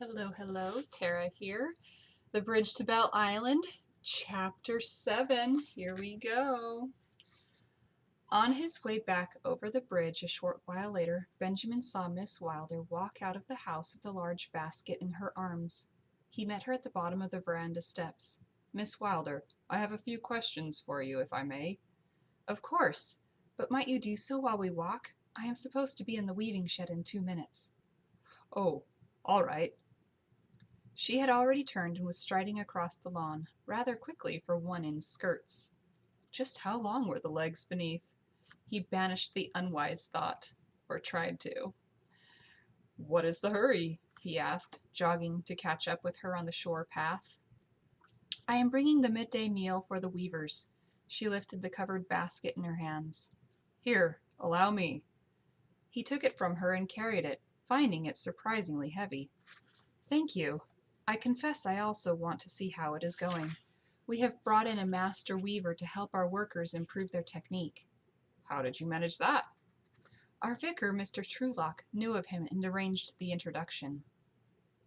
Hello, hello, Tara here. The Bridge to Belle Island, Chapter 7. Here we go. On his way back over the bridge a short while later, Benjamin saw Miss Wilder walk out of the house with a large basket in her arms. He met her at the bottom of the veranda steps. Miss Wilder, I have a few questions for you, if I may. Of course, but might you do so while we walk? I am supposed to be in the weaving shed in 2 minutes. Oh, all right. She had already turned and was striding across the lawn, rather quickly for one in skirts. Just how long were the legs beneath? He banished the unwise thought, or tried to. What is the hurry? He asked, jogging to catch up with her on the shore path. I am bringing the midday meal for the weavers. She lifted the covered basket in her hands. Here, allow me. He took it from her and carried it, finding it surprisingly heavy. Thank you. I confess I also want to see how it is going. We have brought in a master weaver to help our workers improve their technique. How did you manage that? Our vicar, Mr. Truelock, knew of him and arranged the introduction.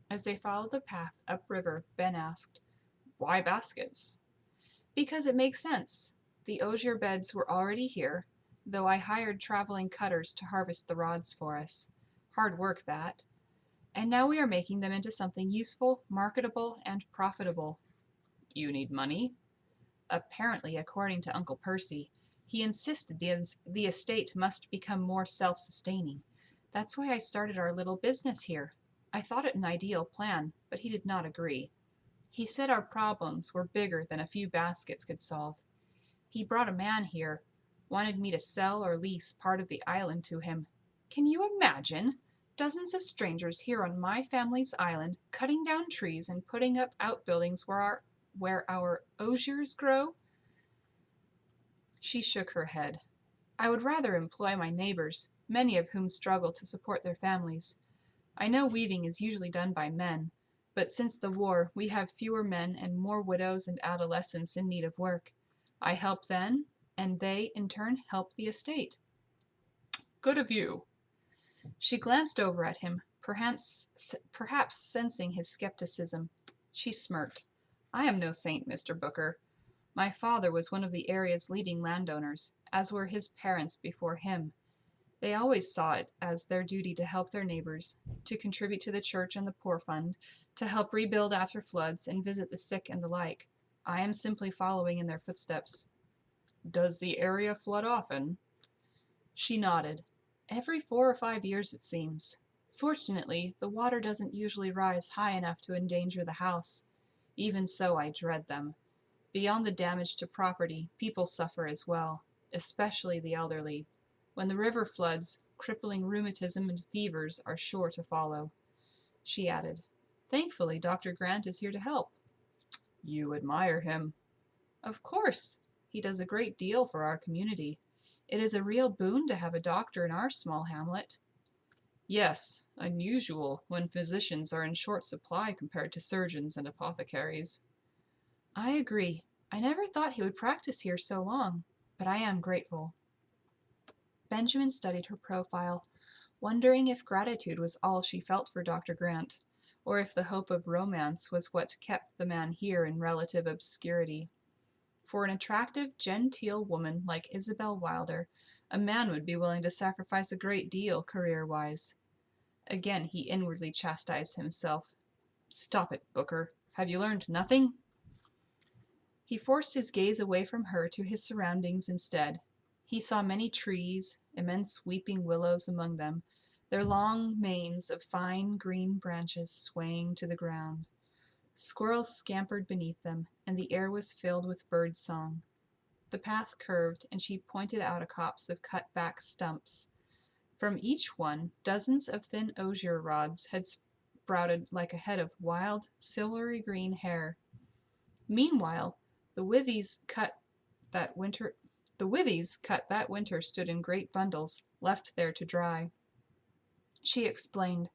As they followed the path upriver, Ben asked, Why baskets? Because it makes sense. The osier beds were already here, though I hired traveling cutters to harvest the rods for us. Hard work, that. And now we are making them into something useful, marketable, and profitable. You need money? Apparently, according to Uncle Percy. He insisted the estate must become more self-sustaining. That's why I started our little business here. I thought it an ideal plan, but he did not agree. He said our problems were bigger than a few baskets could solve. He brought a man here, wanted me to sell or lease part of the island to him. Can you imagine? Dozens of strangers here on my family's island, cutting down trees and putting up outbuildings where our osiers grow? She shook her head. I would rather employ my neighbors, many of whom struggle to support their families. I know weaving is usually done by men, but since the war we have fewer men and more widows and adolescents in need of work. I help them, and they, in turn, help the estate. Good of you. She glanced over at him, perhaps sensing his skepticism. She smirked. I am no saint, Mr. Booker. My father was one of the area's leading landowners, as were his parents before him. They always saw it as their duty to help their neighbors, to contribute to the church and the poor fund, to help rebuild after floods and visit the sick and the like. I am simply following in their footsteps. Does the area flood often? She nodded. Every 4 or 5 years, it seems. Fortunately, the water doesn't usually rise high enough to endanger the house. Even so, I dread them. Beyond the damage to property, people suffer as well, especially the elderly. When the river floods, crippling rheumatism and fevers are sure to follow. She added, Thankfully, Dr. Grant is here to help. You admire him. Of course. He does a great deal for our community. It is a real boon to have a doctor in our small hamlet. Yes, unusual when physicians are in short supply compared to surgeons and apothecaries. I agree. I never thought he would practice here so long, but I am grateful. Benjamin studied her profile, wondering if gratitude was all she felt for Dr. Grant, or if the hope of romance was what kept the man here in relative obscurity. For an attractive, genteel woman like Isabel Wilder, a man would be willing to sacrifice a great deal career-wise. Again he inwardly chastised himself. Stop it, Booker. Have you learned nothing? He forced his gaze away from her to his surroundings instead. He saw many trees, immense weeping willows among them, their long manes of fine green branches swaying to the ground. Squirrels scampered beneath them, and the air was filled with bird song. The path curved, and she pointed out a copse of cut-back stumps. From each one, dozens of thin osier rods had sprouted like a head of wild, silvery green hair. Meanwhile, the withies cut that winter stood in great bundles, left there to dry. She explained,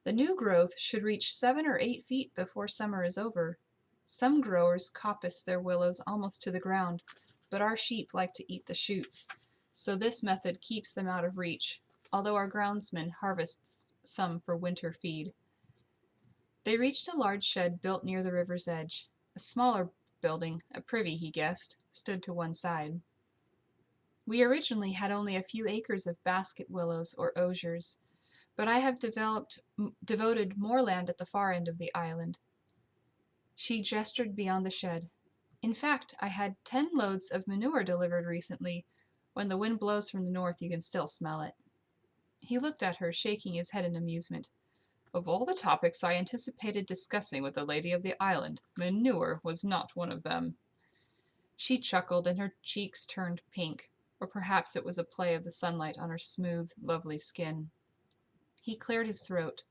The new growth should reach 7 or 8 feet before summer is over. Some growers coppice their willows almost to the ground, but our sheep like to eat the shoots, so this method keeps them out of reach, although our groundsman harvests some for winter feed. They reached a large shed built near the river's edge. A smaller building, a privy he guessed, stood to one side. We originally had only a few acres of basket willows or osiers, but I have devoted more land at the far end of the island. She gestured beyond the shed. In fact, I had 10 loads of manure delivered recently. When the wind blows from the north, you can still smell it. He looked at her, shaking his head in amusement. Of all the topics I anticipated discussing with the lady of the island, manure was not one of them. She chuckled, and her cheeks turned pink, or perhaps it was a play of the sunlight on her smooth, lovely skin. He cleared his throat.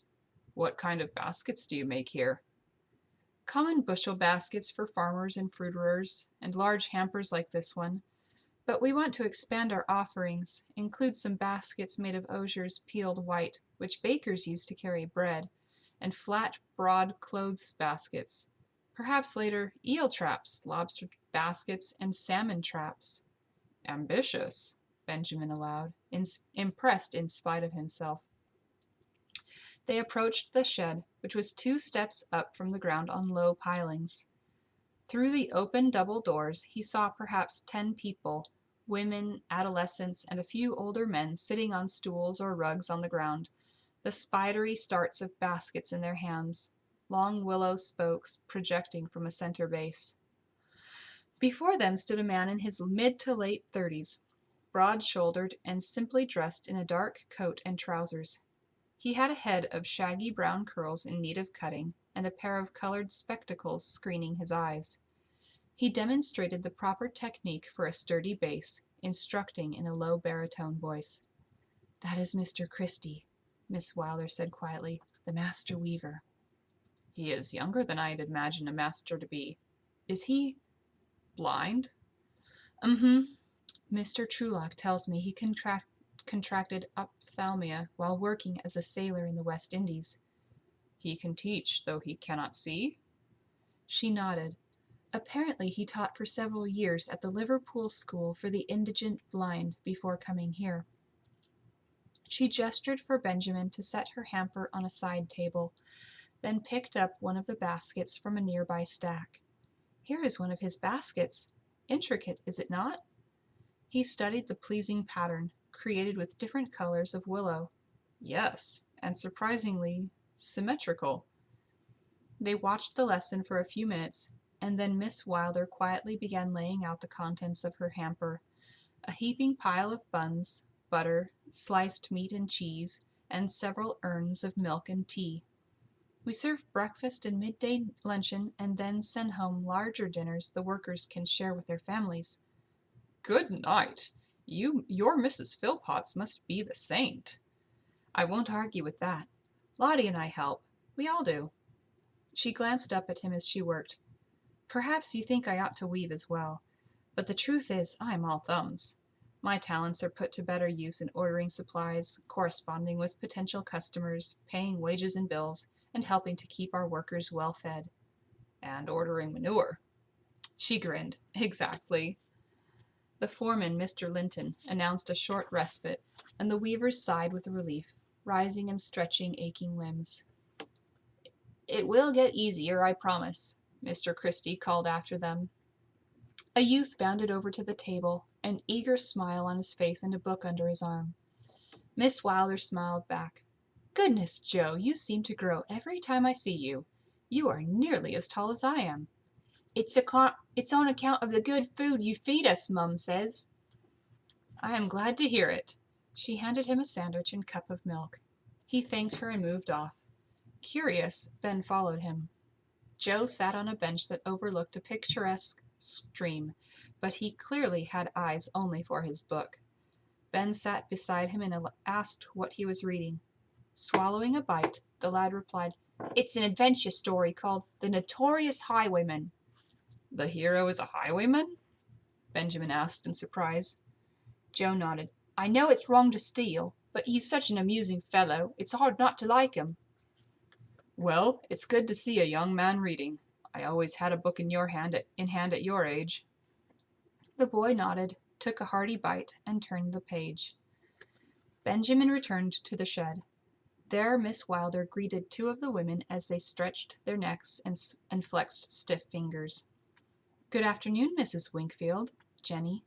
What kind of baskets do you make here? Common bushel baskets for farmers and fruiterers, and large hampers like this one. But we want to expand our offerings, include some baskets made of osiers peeled white, which bakers use to carry bread, and flat, broad clothes baskets. Perhaps later, eel traps, lobster baskets, and salmon traps. Ambitious, Benjamin allowed, impressed in spite of himself. They approached the shed, which was 2 steps up from the ground on low pilings. Through the open double doors he saw perhaps 10 people, women, adolescents, and a few older men sitting on stools or rugs on the ground, the spidery starts of baskets in their hands, long willow spokes projecting from a center base. Before them stood a man in his mid to late 30s, broad-shouldered and simply dressed in a dark coat and trousers. He had a head of shaggy brown curls in need of cutting, and a pair of colored spectacles screening his eyes. He demonstrated the proper technique for a sturdy bass, instructing in a low baritone voice. "That is Mr. Christie," Miss Wilder said quietly, "the master weaver." "He is younger than I'd imagine a master to be. Is he blind?" "Mm-hmm. Mr. Trulock tells me he contracted ophthalmia while working as a sailor in the West Indies." "He can teach, though he cannot see?" She nodded. "Apparently he taught for several years at the Liverpool School for the Indigent Blind before coming here." She gestured for Benjamin to set her hamper on a side table, then picked up one of the baskets from a nearby stack. "Here is one of his baskets. Intricate, is it not?" He studied the pleasing pattern, created with different colors of willow. "Yes, and surprisingly symmetrical." They watched the lesson for a few minutes, and then Miss Wilder quietly began laying out the contents of her hamper, a heaping pile of buns, butter, sliced meat and cheese, and several urns of milk and tea. "We serve breakfast and midday luncheon, and then send home larger dinners the workers can share with their families." "Good night! Your Mrs. Philpotts must be the saint." "I won't argue with that. Lottie and I help. We all do." She glanced up at him as she worked. "Perhaps you think I ought to weave as well, but the truth is I'm all thumbs. My talents are put to better use in ordering supplies, corresponding with potential customers, paying wages and bills, and helping to keep our workers well fed." "And ordering manure." She grinned. "Exactly." The foreman, Mr. Linton, announced a short respite, and the weavers sighed with relief, rising and stretching aching limbs. "It will get easier, I promise," Mr. Christie called after them. A youth bounded over to the table, an eager smile on his face and a book under his arm. Miss Wilder smiled back. "Goodness, Joe, you seem to grow every time I see you. You are nearly as tall as I am." It's on account of the good food you feed us, Mum says." "I am glad to hear it." She handed him a sandwich and cup of milk. He thanked her and moved off. Curious, Ben followed him. Joe sat on a bench that overlooked a picturesque stream, but he clearly had eyes only for his book. Ben sat beside him and asked what he was reading. Swallowing a bite, the lad replied, "It's an adventure story called The Notorious Highwayman." "The hero is a highwayman?" Benjamin asked in surprise. Joe nodded. "I know it's wrong to steal, but he's such an amusing fellow, it's hard not to like him." "Well, it's good to see a young man reading. I always had a book in hand at your age." The boy nodded, took a hearty bite, and turned the page. Benjamin returned to the shed. There Miss Wilder greeted two of the women as they stretched their necks and flexed stiff fingers. "Good afternoon, Mrs. Wingfield, Jenny."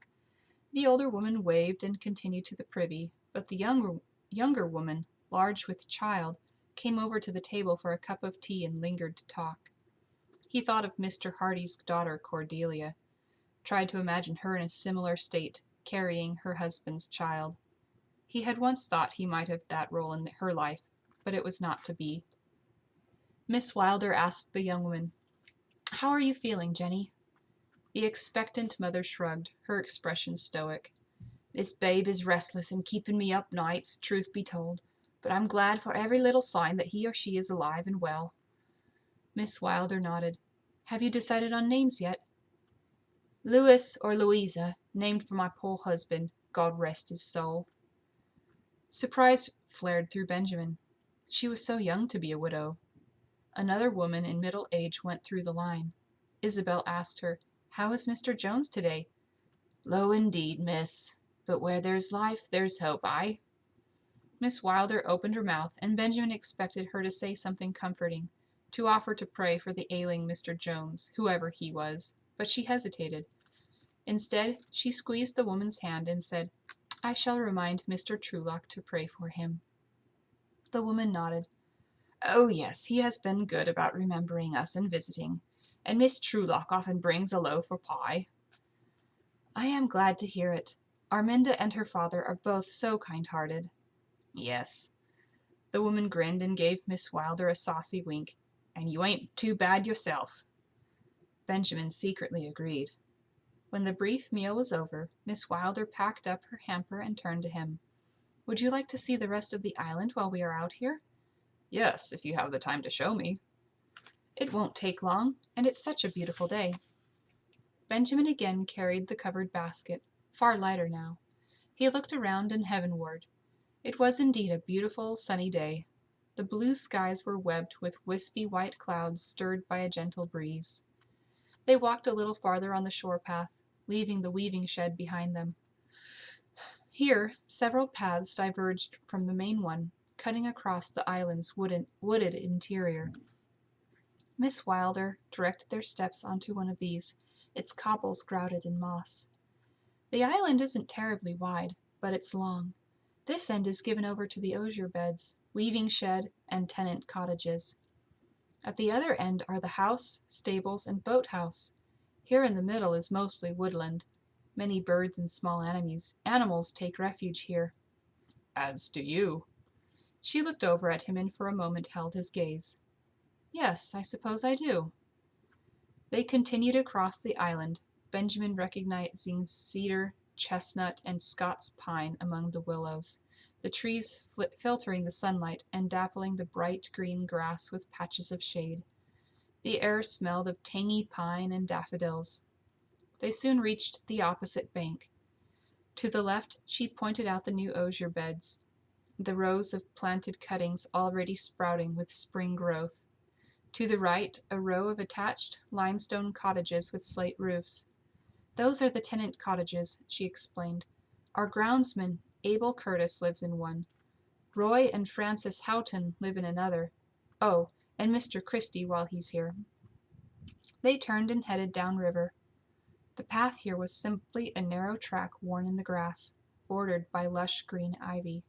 The older woman waved and continued to the privy, but the younger woman, large with child, came over to the table for a cup of tea and lingered to talk. He thought of Mr. Hardy's daughter Cordelia, tried to imagine her in a similar state, carrying her husband's child. He had once thought he might have that role in her life, but it was not to be. Miss Wilder asked the young woman, "How are you feeling, Jenny?" The expectant mother shrugged, her expression stoic. "This babe is restless and keeping me up nights, truth be told, but I'm glad for every little sign that he or she is alive and well." Miss Wilder nodded. "Have you decided on names yet?" "Louis or Louisa, named for my poor husband, God rest his soul." Surprise flared through Benjamin. She was so young to be a widow. Another woman in middle age went through the line. Isabel asked her, "How is Mr. Jones today?" "Low indeed, miss, but where there's life, there's hope, aye?" Miss Wilder opened her mouth, and Benjamin expected her to say something comforting, to offer to pray for the ailing Mr. Jones, whoever he was, but she hesitated. Instead, she squeezed the woman's hand and said, "I shall remind Mr. Truelock to pray for him." The woman nodded. "Oh, yes, he has been good about remembering us and visiting, and Miss Truelock often brings a loaf or pie." "I am glad to hear it. Arminda and her father are both so kind-hearted." "Yes." The woman grinned and gave Miss Wilder a saucy wink. "And you ain't too bad yourself." Benjamin secretly agreed. When the brief meal was over, Miss Wilder packed up her hamper and turned to him. "Would you like to see the rest of the island while we are out here?" "Yes, if you have the time to show me." "It won't take long, and it's such a beautiful day." Benjamin again carried the covered basket, far lighter now. He looked around and heavenward. It was indeed a beautiful, sunny day. The blue skies were webbed with wispy white clouds stirred by a gentle breeze. They walked a little farther on the shore path, leaving the weaving shed behind them. Here, several paths diverged from the main one, cutting across the island's wooded interior. Miss Wilder directed their steps onto one of these, its cobbles grouted in moss. "The island isn't terribly wide, but it's long. This end is given over to the osier beds, weaving shed, and tenant cottages. At the other end are the house, stables, and boathouse. Here in the middle is mostly woodland. Many birds and small animals take refuge here." "As do you." She looked over at him and for a moment held his gaze. "Yes, I suppose I do." They continued across the island, Benjamin recognizing cedar, chestnut, and Scots pine among the willows, the trees filtering the sunlight and dappling the bright green grass with patches of shade. The air smelled of tangy pine and daffodils. They soon reached the opposite bank. To the left, she pointed out the new osier beds, the rows of planted cuttings already sprouting with spring growth. To the right, a row of attached limestone cottages with slate roofs. "Those are the tenant cottages," she explained. "Our groundsman, Abel Curtis, lives in one. Roy and Frances Houghton live in another. Oh, and Mr. Christie while he's here." They turned and headed downriver. The path here was simply a narrow track worn in the grass, bordered by lush green ivy.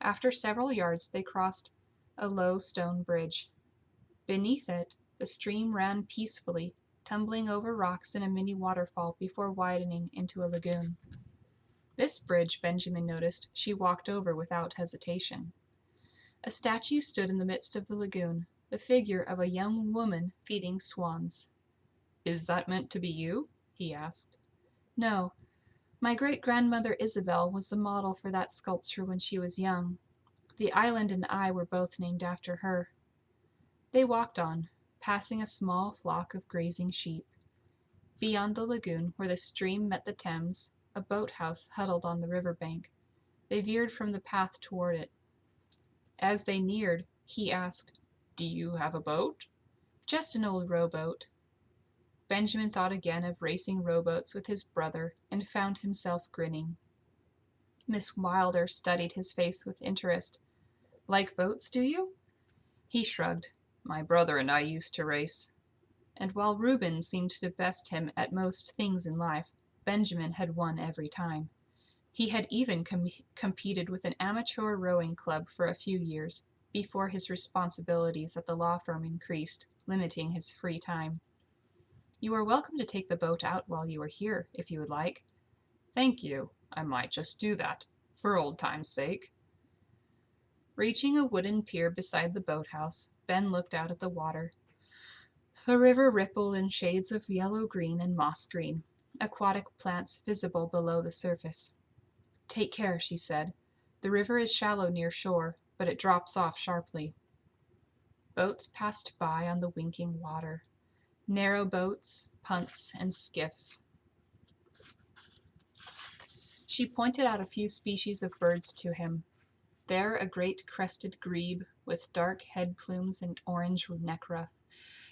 After several yards they crossed a low stone bridge. Beneath it, the stream ran peacefully, tumbling over rocks in a mini waterfall before widening into a lagoon. This bridge, Benjamin noticed, she walked over without hesitation. A statue stood in the midst of the lagoon, the figure of a young woman feeding swans. "Is that meant to be you?" he asked. "No. My great-grandmother Isabel was the model for that sculpture when she was young. The island and I were both named after her." They walked on, passing a small flock of grazing sheep. Beyond the lagoon, where the stream met the Thames, a boathouse huddled on the river bank. They veered from the path toward it. As they neared, he asked, "Do you have a boat?" "Just an old rowboat." Benjamin thought again of racing rowboats with his brother and found himself grinning. Miss Wilder studied his face with interest. Like boats, do you? He shrugged. My brother and I used to race. And while Reuben seemed to best him at most things in life, Benjamin had won every time. He had even competed with an amateur rowing club for a few years, before his responsibilities at the law firm increased, limiting his free time. You are welcome to take the boat out while you are here, if you would like. Thank you. I might just do that, for old time's sake. Reaching a wooden pier beside the boathouse, Ben looked out at the water. The river rippled in shades of yellow-green and moss-green, aquatic plants visible below the surface. Take care, she said. The river is shallow near shore, but it drops off sharply. Boats passed by on the winking water. Narrow boats, punts, and skiffs. She pointed out a few species of birds to him. There a great crested grebe with dark head plumes and orange neck ruff,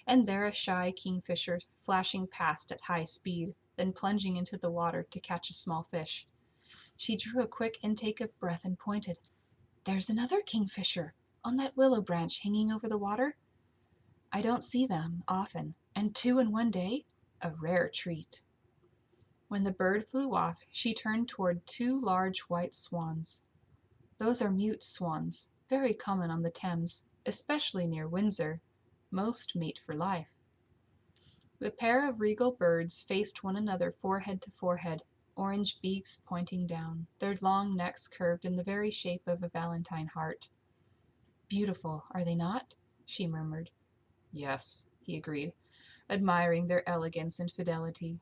and there a shy kingfisher flashing past at high speed, then plunging into the water to catch a small fish. She drew a quick intake of breath and pointed. There's another kingfisher, on that willow branch hanging over the water. I don't see them often, and 2 in one day? A rare treat. When the bird flew off, she turned toward 2 large white swans. Those are mute swans, very common on the Thames, especially near Windsor. Most mate for life. The pair of regal birds faced one another forehead to forehead, orange beaks pointing down, their long necks curved in the very shape of a valentine heart. Beautiful, are they not? She murmured. Yes, he agreed, admiring their elegance and fidelity.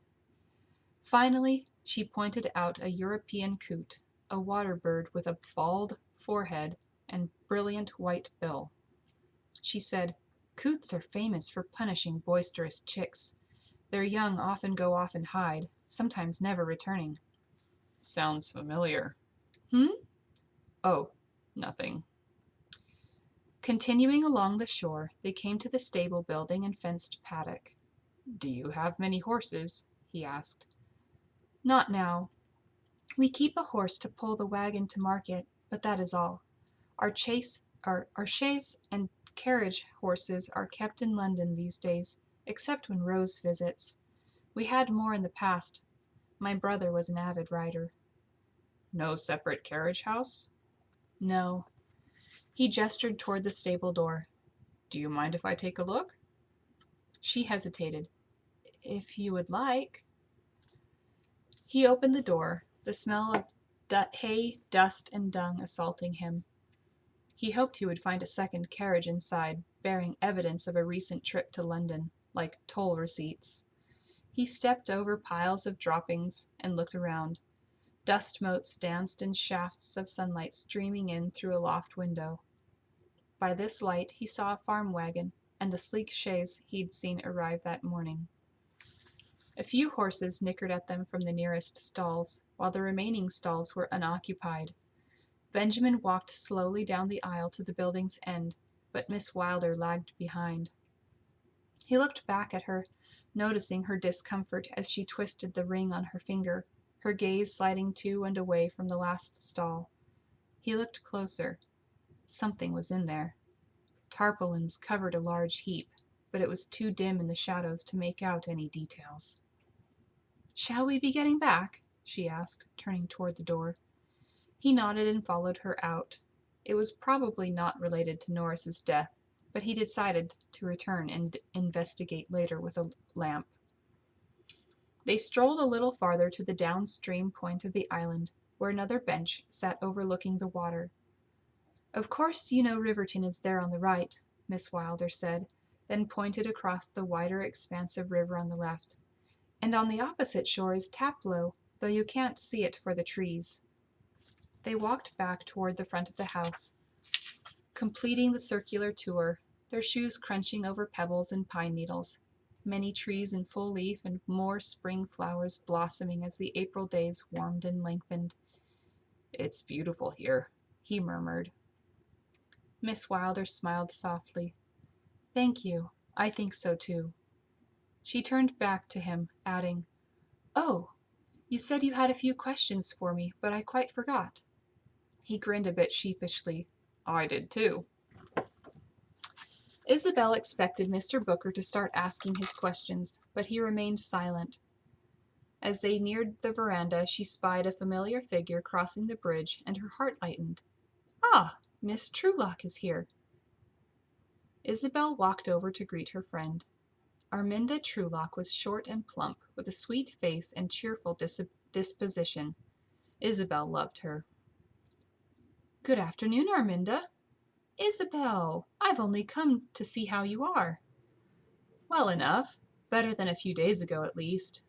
Finally, she pointed out a European coot, a water bird with a bald forehead and brilliant white bill. She said, Coots are famous for punishing boisterous chicks. Their young often go off and hide, sometimes never returning. Sounds familiar. Oh, nothing. Continuing along the shore, they came to the stable building and fenced paddock. Do you have many horses? He asked. Not now. We keep a horse to pull the wagon to market, but that is all. Our chaise and carriage horses are kept in London these days, except when Rose visits. We had more in the past. My brother was an avid rider. No separate carriage house? No. He gestured toward the stable door. Do you mind if I take a look? She hesitated. If you would like. He opened the door, the smell of hay, dust, and dung assaulting him. He hoped he would find a second carriage inside, bearing evidence of a recent trip to London, like toll receipts. He stepped over piles of droppings and looked around. Dust motes danced in shafts of sunlight streaming in through a loft window. By this light he saw a farm wagon and the sleek chaise he'd seen arrive that morning. A few horses nickered at them from the nearest stalls, while the remaining stalls were unoccupied. Benjamin walked slowly down the aisle to the building's end, but Miss Wilder lagged behind. He looked back at her, noticing her discomfort as she twisted the ring on her finger, her gaze sliding to and away from the last stall. He looked closer. Something was in there. Tarpaulins covered a large heap, but it was too dim in the shadows to make out any details. Shall we be getting back? She asked, turning toward the door. He nodded and followed her out. It was probably not related to Norris's death, but he decided to return and investigate later with a lamp. They strolled a little farther to the downstream point of the island, where another bench sat overlooking the water. Of course you know Riverton is there on the right, Miss Wilder said, then pointed across the wider expanse of river on the left. And on the opposite shore is Taplow, though you can't see it for the trees. They walked back toward the front of the house, completing the circular tour, their shoes crunching over pebbles and pine needles, many trees in full leaf and more spring flowers blossoming as the April days warmed and lengthened. It's beautiful here, he murmured. Miss Wilder smiled softly. Thank you. I think so too. She turned back to him, adding, Oh, you said you had a few questions for me, but I quite forgot. He grinned a bit sheepishly. I did too. Isabel expected Mr. Booker to start asking his questions, but he remained silent. As they neared the veranda, she spied a familiar figure crossing the bridge, and her heart lightened. Ah, Miss Truelock is here. Isabel walked over to greet her friend. Arminda Truelock was short and plump, with a sweet face and cheerful disposition. Isabel loved her. Good afternoon, Arminda. Isabel, I've only come to see how you are. Well enough. Better than a few days ago, at least.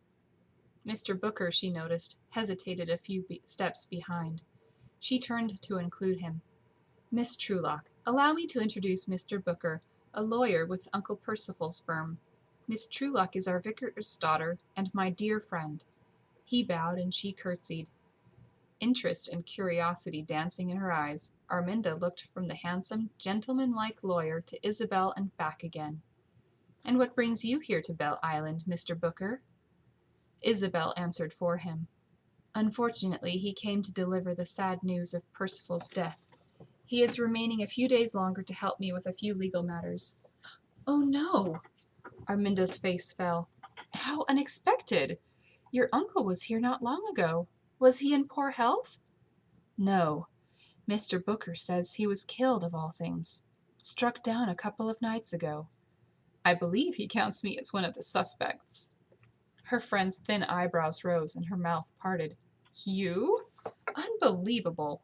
Mr. Booker, she noticed, hesitated a few steps behind. She turned to include him. Miss Truelock, allow me to introduce Mr. Booker, a lawyer with Uncle Percival's firm. Miss Truelock is our vicar's daughter and my dear friend. He bowed and she curtsied. Interest and curiosity dancing in her eyes, Arminda looked from the handsome, gentleman-like lawyer to Isabel and back again. And what brings you here to Belle Island, Mr. Booker? Isabel answered for him. Unfortunately, he came to deliver the sad news of Percival's death. He is remaining a few days longer to help me with a few legal matters. Oh no! Arminda's face fell. How unexpected! Your uncle was here not long ago. Was he in poor health? No. Mr. Booker says he was killed, of all things. Struck down a couple of nights ago. I believe he counts me as one of the suspects. Her friend's thin eyebrows rose and her mouth parted. You? Unbelievable.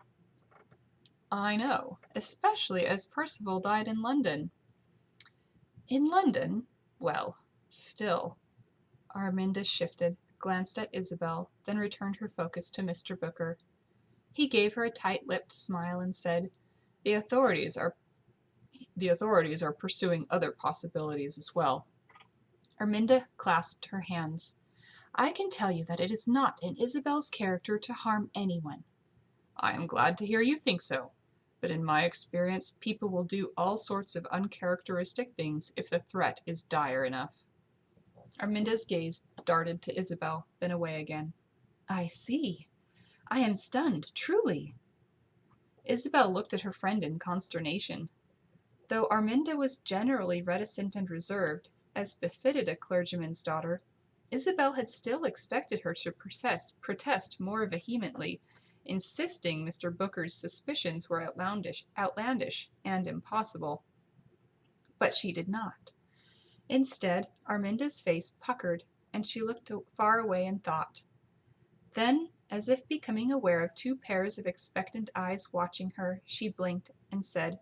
I know, especially as Percival died in London. In London? Well, still. Arminda shifted, glanced at Isabel, then returned her focus to Mr. Booker. He gave her a tight-lipped smile and said, The authorities are pursuing other possibilities as well. Arminda clasped her hands. I can tell you that it is not in Isabel's character to harm anyone. I am glad to hear you think so, but in my experience, people will do all sorts of uncharacteristic things if the threat is dire enough. Arminda's gaze darted to Isabel, then away again. I see. I am stunned, truly. Isabel looked at her friend in consternation. Though Arminda was generally reticent and reserved, as befitted a clergyman's daughter, Isabel had still expected her to protest more vehemently, insisting Mr. Booker's suspicions were outlandish and impossible. But she did not. Instead, Arminda's face puckered, and she looked far away in thought. Then, as if becoming aware of two pairs of expectant eyes watching her, she blinked and said,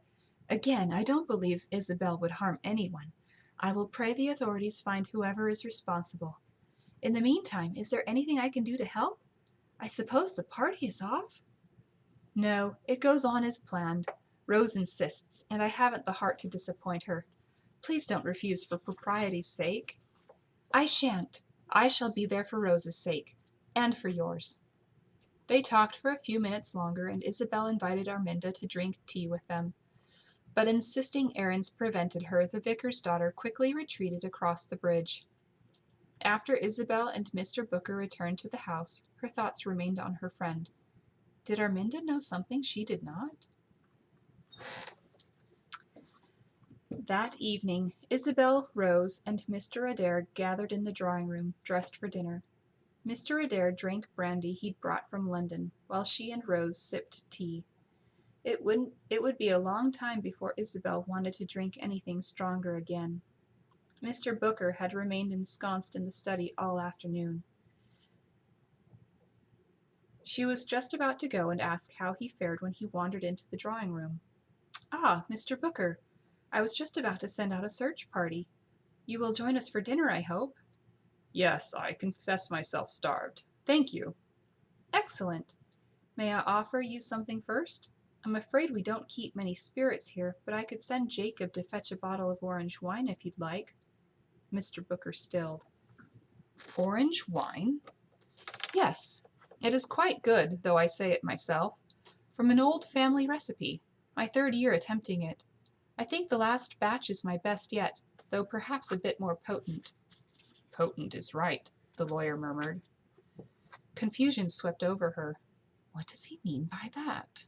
Again, I don't believe Isabel would harm anyone. I will pray the authorities find whoever is responsible. In the meantime, is there anything I can do to help? I suppose the party is off? No, it goes on as planned. Rose insists, and I haven't the heart to disappoint her. Please don't refuse for propriety's sake. I shan't. I shall be there for Rose's sake, and for yours. They talked for a few minutes longer, and Isabel invited Arminda to drink tea with them. But insisting errands prevented her, the vicar's daughter quickly retreated across the bridge. After Isabel and Mr. Booker returned to the house, her thoughts remained on her friend. Did Arminda know something she did not? That evening, Isabel, Rose, and Mr. Adair gathered in the drawing-room, dressed for dinner. Mr. Adair drank brandy he'd brought from London, while she and Rose sipped tea. It would be a long time before Isabel wanted to drink anything stronger again. Mr. Booker had remained ensconced in the study all afternoon. She was just about to go and ask how he fared when he wandered into the drawing-room. Ah, Mr. Booker, I was just about to send out a search party. You will join us for dinner, I hope? Yes, I confess myself starved. Thank you. Excellent. May I offer you something first? I'm afraid we don't keep many spirits here, but I could send Jacob to fetch a bottle of orange wine if you'd like. Mr. Booker stilled. Orange wine? Yes. It is quite good, though I say it myself. From an old family recipe. My 3rd year attempting it. I think the last batch is my best yet, though perhaps a bit more potent. Potent is right, the lawyer murmured. Confusion swept over her. What does he mean by that?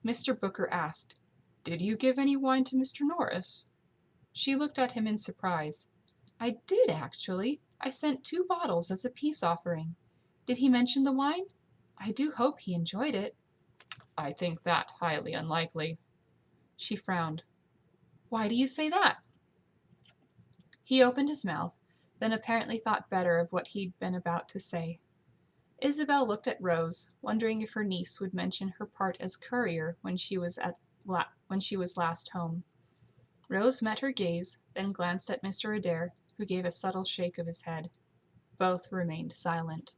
Mr. Booker asked, "Did you give any wine to Mr. Norris?" She looked at him in surprise. "I did, actually. I sent 2 bottles as a peace offering. Did he mention the wine? I do hope he enjoyed it." "I think that highly unlikely." She frowned. "Why do you say that?" He opened his mouth, then apparently thought better of what he'd been about to say. Isabel looked at Rose, wondering if her niece would mention her part as courier when she was last home. Rose met her gaze, then glanced at Mr. Adair, who gave a subtle shake of his head. Both remained silent.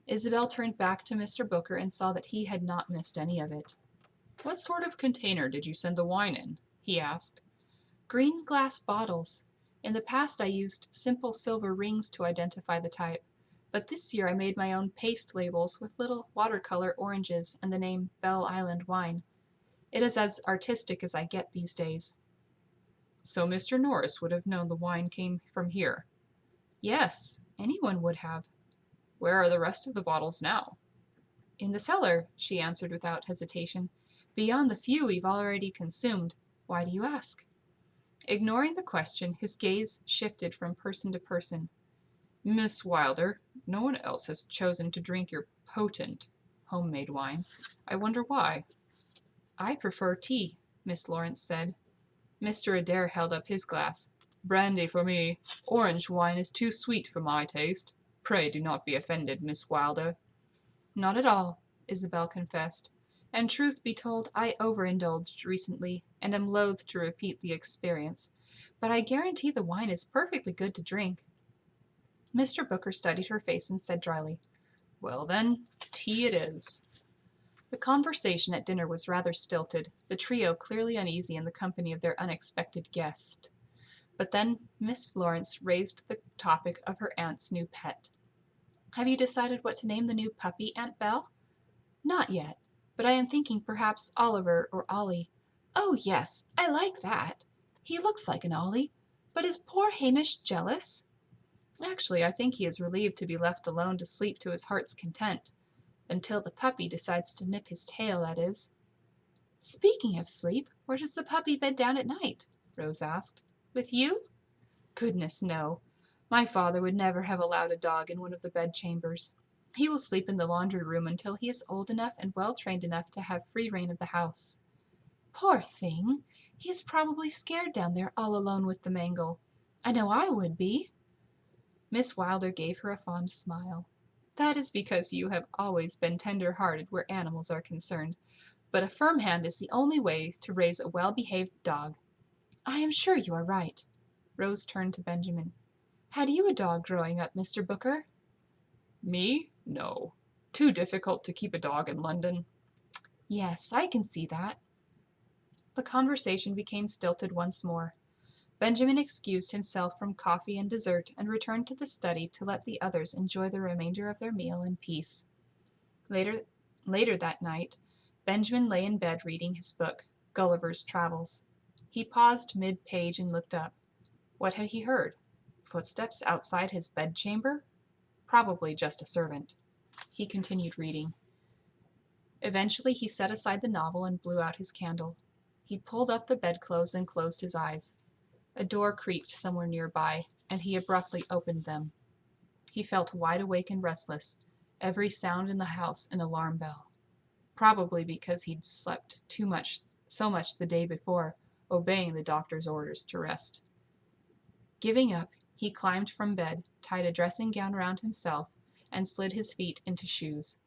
Isabel turned back to Mr. Booker and saw that he had not missed any of it. "What sort of container did you send the wine in?" he asked. "Green glass bottles. In the past I used simple silver rings to identify the type, but this year I made my own paste labels with little watercolor oranges and the name Belle Island Wine. It is as artistic as I get these days." "So Mr. Norris would have known the wine came from here?" "Yes, anyone would have." "Where are the rest of the bottles now?" "In the cellar," she answered without hesitation. "Beyond the few we've already consumed. Why do you ask?" Ignoring the question, his gaze shifted from person to person. "Miss Wilder, no one else has chosen to drink your potent homemade wine. I wonder why." "I prefer tea," Miss Lawrence said. Mr. Adair held up his glass. "Brandy for me. Orange wine is too sweet for my taste. Pray do not be offended, Miss Wilder." "Not at all," Isabel confessed. "And truth be told, I overindulged recently, and am loath to repeat the experience. But I guarantee the wine is perfectly good to drink." Mr. Booker studied her face and said dryly, "Well then, tea it is." The conversation at dinner was rather stilted, the trio clearly uneasy in the company of their unexpected guest. But then Miss Lawrence raised the topic of her aunt's new pet. "Have you decided what to name the new puppy, Aunt Belle?" "Not yet, but I am thinking perhaps Oliver or Ollie." "Oh, yes, I like that. He looks like an Ollie. But is poor Hamish jealous?" "Actually, I think he is relieved to be left alone to sleep to his heart's content. Until the puppy decides to nip his tail, that is." "Speaking of sleep, where does the puppy bed down at night?" Rose asked. "With you?" "Goodness, no. My father would never have allowed a dog in one of the bedchambers. He will sleep in the laundry room until he is old enough and well trained enough to have free rein of the house." "Poor thing! He is probably scared down there all alone with the mangle. I know I would be." Miss Wilder gave her a fond smile. "That is because you have always been tender-hearted where animals are concerned. But a firm hand is the only way to raise a well-behaved dog." "I am sure you are right." Rose turned to Benjamin. "Had you a dog growing up, Mr. Booker?" "Me? No. Too difficult to keep a dog in London." "Yes, I can see that." The conversation became stilted once more. Benjamin excused himself from coffee and dessert and returned to the study to let the others enjoy the remainder of their meal in peace. Later that night, Benjamin lay in bed reading his book, Gulliver's Travels. He paused mid-page and looked up. What had he heard? Footsteps outside his bedchamber? Probably just a servant. He continued reading. Eventually he set aside the novel and blew out his candle. He pulled up the bedclothes and closed his eyes. A door creaked somewhere nearby, and he abruptly opened them. He felt wide awake and restless, every sound in the house an alarm bell. Probably because he'd slept so much the day before, obeying the doctor's orders to rest. Giving up, he climbed from bed, tied a dressing gown round himself, and slid his feet into shoes.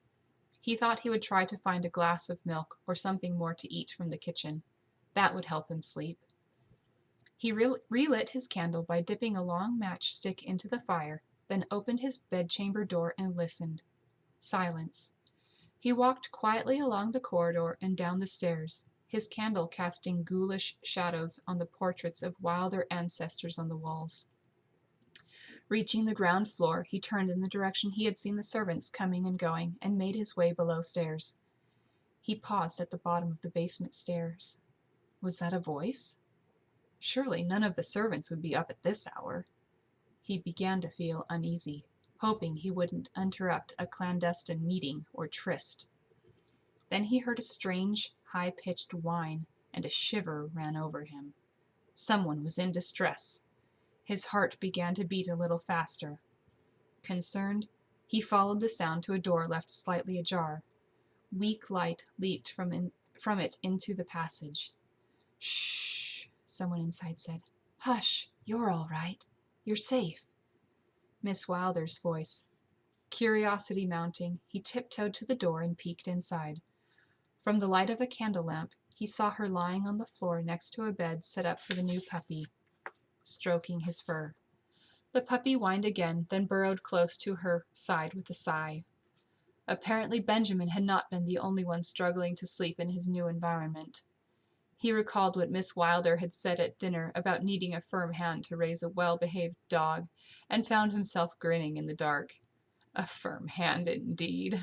He thought he would try to find a glass of milk or something more to eat from the kitchen. That would help him sleep. He relit his candle by dipping a long matchstick into the fire, then opened his bedchamber door and listened. Silence. He walked quietly along the corridor and down the stairs, his candle casting ghoulish shadows on the portraits of wilder ancestors on the walls. Reaching the ground floor, he turned in the direction he had seen the servants coming and going, and made his way below stairs. He paused at the bottom of the basement stairs. Was that a voice? Surely none of the servants would be up at this hour. He began to feel uneasy, hoping he wouldn't interrupt a clandestine meeting or tryst. Then he heard a strange, high-pitched whine, and a shiver ran over him. Someone was in distress. His heart began to beat a little faster. Concerned, he followed the sound to a door left slightly ajar. Weak light leaped from it into the passage. "Shh," someone inside said. "Hush, you're all right. You're safe." Miss Wilder's voice. Curiosity mounting, he tiptoed to the door and peeked inside. From the light of a candle lamp, he saw her lying on the floor next to a bed set up for the new puppy, stroking his fur. The puppy whined again, then burrowed close to her side with a sigh. Apparently Benjamin had not been the only one struggling to sleep in his new environment. He recalled what Miss Wilder had said at dinner about needing a firm hand to raise a well-behaved dog, and found himself grinning in the dark. A firm hand indeed.